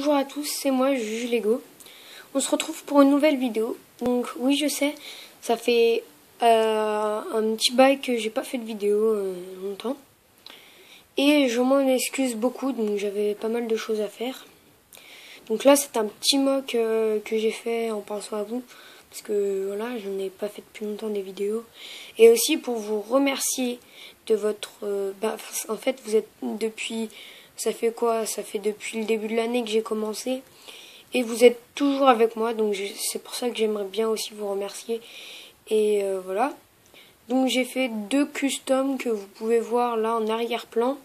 bonjour à tous, c'est moi, Juju Lego. On se retrouve pour une nouvelle vidéo. Donc oui, je sais, ça fait un petit bail que j'ai pas fait de vidéo longtemps. Et je m'en excuse beaucoup, donc j'avais pas mal de choses à faire. Donc là, c'est un petit mock que j'ai fait en pensant à vous. Parce que voilà, je n'ai pas fait depuis longtemps des vidéos. Et aussi pour vous remercier de votre... en fait, vous êtes depuis... Ça fait quoi? Ça fait depuis le début de l'année que j'ai commencé. Et vous êtes toujours avec moi. Donc c'est pour ça que j'aimerais bien aussi vous remercier. Et voilà. Donc j'ai fait 2 customs que vous pouvez voir là en arrière-plan.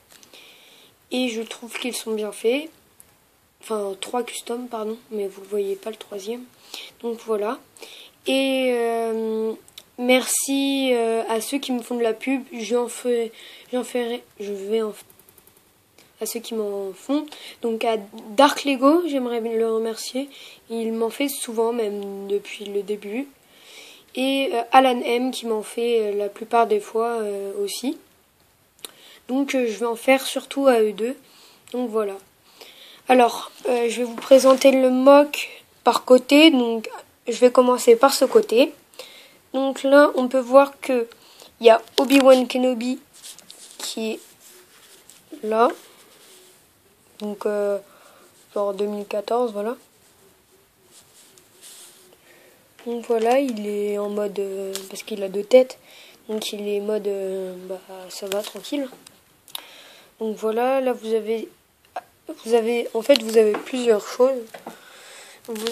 Et je trouve qu'ils sont bien faits. Enfin 3 customs pardon. Mais vous ne voyez pas le 3e. Donc voilà. Et merci à ceux qui me font de la pub. À ceux qui m'en font. Donc à Dark Lego, j'aimerais le remercier. Il m'en fait souvent, même depuis le début. Et Alan M qui m'en fait la plupart des fois aussi. Donc je vais en faire surtout à eux deux. Donc voilà. Alors, je vais vous présenter le mock par côté. Donc je vais commencer par ce côté. Donc là, on peut voir que il y a Obi-Wan Kenobi qui est là. Donc, genre 2014, voilà. Donc voilà, il est en mode... parce qu'il a 2 têtes. Donc il est en mode... ça va, tranquille. Donc voilà, là vous avez... En fait, vous avez plusieurs choses.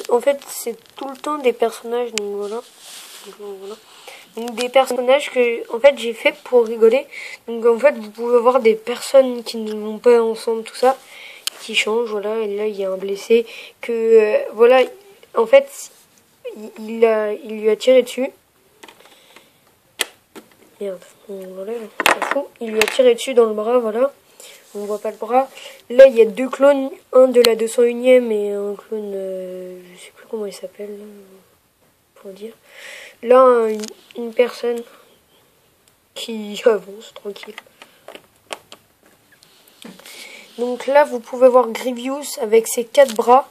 En fait, c'est tout le temps des personnages, donc voilà. Donc des personnages que, en fait, j'ai fait pour rigoler. Donc en fait, vous pouvez voir des personnes qui ne vont pas ensemble, tout ça. Qui change, voilà, et là il y a un blessé que voilà, en fait il lui a tiré dessus. Merde, voilà, il lui a tiré dessus dans le bras, voilà. On voit pas le bras. Là il y a 2 clones, un de la 201e et un clone je sais plus comment il s'appelle pour dire. Là une personne qui avance tranquille. Donc là, vous pouvez voir Grievous avec ses 4 bras.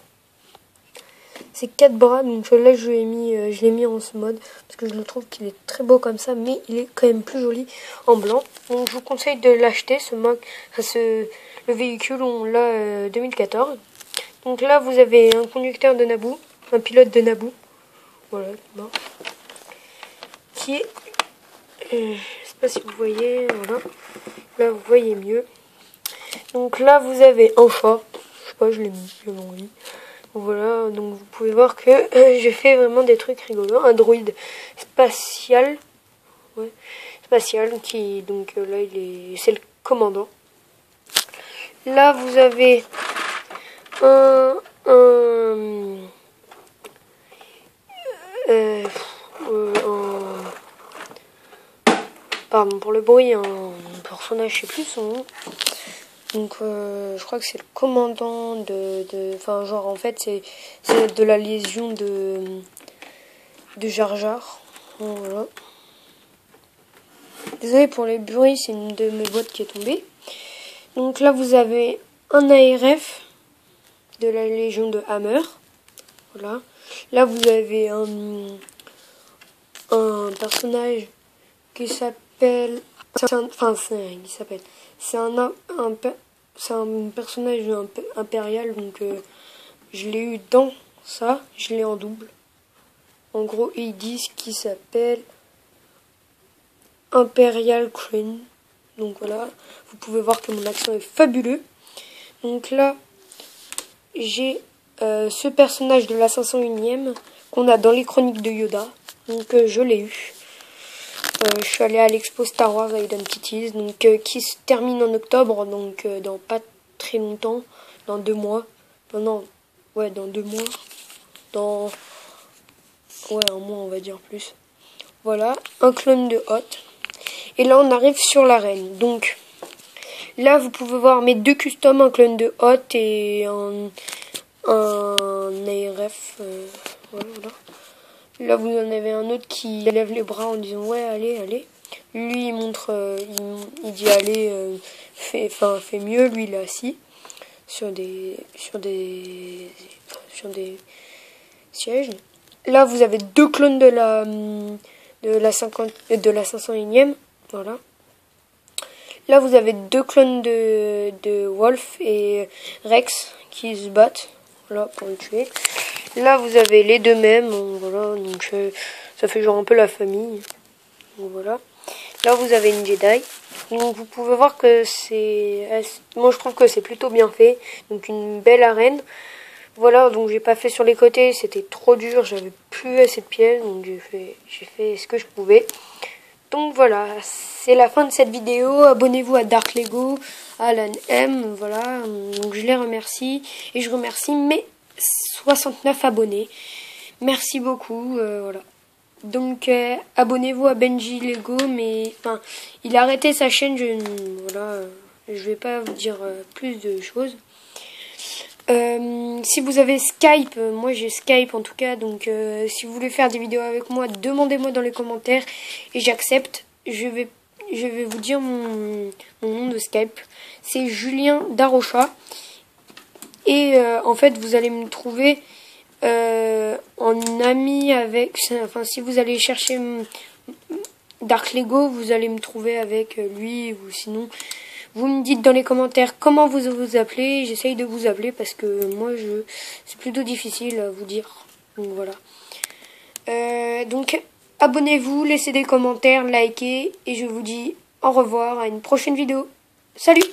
Ses 4 bras, donc là, je l'ai mis en ce mode. Parce que je le trouve qu'il est très beau comme ça, mais il est quand même plus joli en blanc. Donc je vous conseille de l'acheter, le véhicule, on l'a 2014. Donc là, vous avez un conducteur de Naboo, un pilote de Naboo. Voilà, bon. Qui est... je sais pas si vous voyez, voilà. Là, vous voyez mieux. Donc là, vous avez un chat. Je sais pas, je l'ai mis, j'avais envie. Voilà, donc vous pouvez voir que j'ai fait vraiment des trucs rigolos. Un droïde spatial. Ouais, spatial qui, donc là, c'est le commandant. Là, vous avez pardon pour le bruit, un personnage, je sais plus son nom. Donc je crois que c'est le commandant enfin genre en fait c'est de la légion de Jar Jar. Voilà. Désolé pour les bruits, c'est une de mes boîtes qui est tombée. Donc là vous avez un ARF de la légion de Hammer. Voilà. Là vous avez un personnage qui s'appelle c'est un personnage impérial, donc je l'ai eu dans ça, je l'ai en double. En gros, ils disent qu'il s'appelle Imperial Crane. Donc voilà, vous pouvez voir que mon accent est fabuleux. Donc là, j'ai ce personnage de la 501e qu'on a dans les chroniques de Yoda. Donc je l'ai eu. Je suis allée à l'expo Star Wars Identities, donc qui se termine en octobre, donc dans pas très longtemps, dans 2 mois. Non, ouais, dans 2 mois. Dans un mois, on va dire plus. Voilà, un clone de Hot. Et là, on arrive sur l'arène. Donc, là, vous pouvez voir mes 2 customs, un clone de Hot et un ARF. Voilà. Là, vous en avez un autre qui lève les bras en disant « Ouais, allez, allez ». Lui, il montre, il dit « Allez, fais mieux ». Lui, il est assis sur des sièges. Là, vous avez 2 clones de la 501e. Voilà. Là, vous avez 2 clones de Wolf et Rex qui se battent. Voilà, pour le tuer. Là, vous avez les deux mêmes. Voilà, donc ça fait genre un peu la famille. Donc voilà. Là, vous avez une Jedi. Donc vous pouvez voir que moi je trouve que c'est plutôt bien fait. Donc une belle arène. Voilà, donc j'ai pas fait sur les côtés, c'était trop dur, j'avais plus assez de pièces, donc j'ai fait ce que je pouvais. Donc voilà, c'est la fin de cette vidéo. Abonnez-vous à Dark Lego, à Alan M, voilà. Donc je les remercie et je remercie mes 69 abonnés. Merci beaucoup, voilà. Donc abonnez-vous à Benji Lego, mais enfin il a arrêté sa chaîne, je vais pas vous dire plus de choses. Si vous avez Skype, moi j'ai Skype en tout cas, donc si vous voulez faire des vidéos avec moi, demandez-moi dans les commentaires et j'accepte. Je vais vous dire mon nom de Skype, c'est Julien Darocha et en fait vous allez me trouver en ami avec, enfin si vous allez chercher Dark Lego, vous allez me trouver avec lui, ou sinon vous me dites dans les commentaires comment vous vous appelez. J'essaye de vous appeler parce que moi c'est plutôt difficile à vous dire. Donc voilà. Donc abonnez-vous, laissez des commentaires, likez et je vous dis au revoir à une prochaine vidéo. Salut!